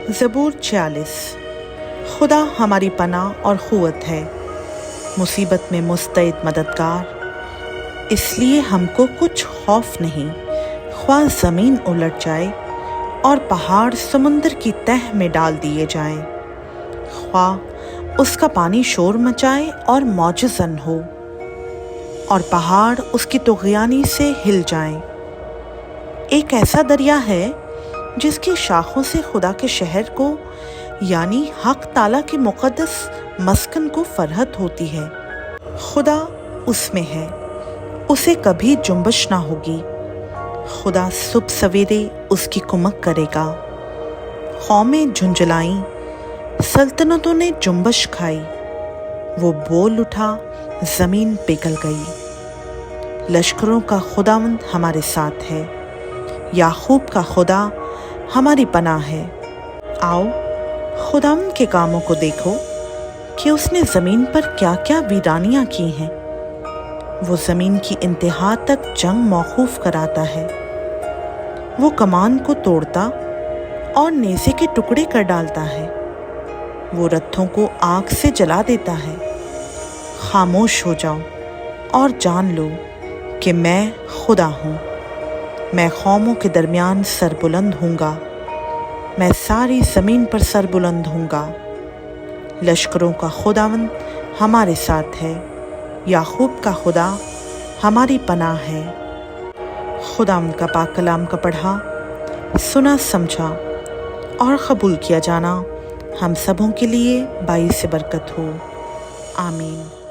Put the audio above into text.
زبور 46۔ خدا ہماری پناہ اور قوت ہے، مصیبت میں مستعد مددگار، اس لیے ہم کو کچھ خوف نہیں، خواہ زمین الٹ جائے اور پہاڑ سمندر کی تہ میں ڈال دیے جائیں، خواہ اس کا پانی شور مچائے اور موج زن ہو اور پہاڑ اس کی طغیانی سے ہل جائیں۔ ایک ایسا دریا ہے جس کی شاخوں سے خدا کے شہر کو یعنی حق تعالیٰ کے مقدس مسکن کو فرحت ہوتی ہے۔ خدا اس میں ہے، اسے کبھی جنبش نہ ہوگی۔ خدا صبح سویرے اس کی کمک کرے گا۔ قومیں جھنجھلائیں، سلطنتوں نے جنبش کھائی، وہ بول اٹھا، زمین پگھل گئی۔ لشکروں کا خداوند ہمارے ساتھ ہے، یعقوب کا خدا ہماری پناہ ہے۔ آؤ خداوند کے کاموں کو دیکھو کہ اس نے زمین پر کیا کیا ویرانیاں کی ہیں۔ وہ زمین کی انتہا تک جنگ موقوف کراتا ہے، وہ کمان کو توڑتا اور نیزے کے ٹکڑے کر ڈالتا ہے، وہ رتھوں کو آگ سے جلا دیتا ہے۔ خاموش ہو جاؤ اور جان لو کہ میں خدا ہوں۔ میں قوموں کے درمیان سربلند ہوں گا، میں ساری زمین پر سربلند ہوں گا۔ لشکروں کا خداوند ہمارے ساتھ ہے، یعقوب کا خدا ہماری پناہ ہے۔ خداوند کا پاک کلام کا پڑھا، سنا، سمجھا اور قبول کیا جانا ہم سبوں کے لیے باعث برکت ہو۔ آمین۔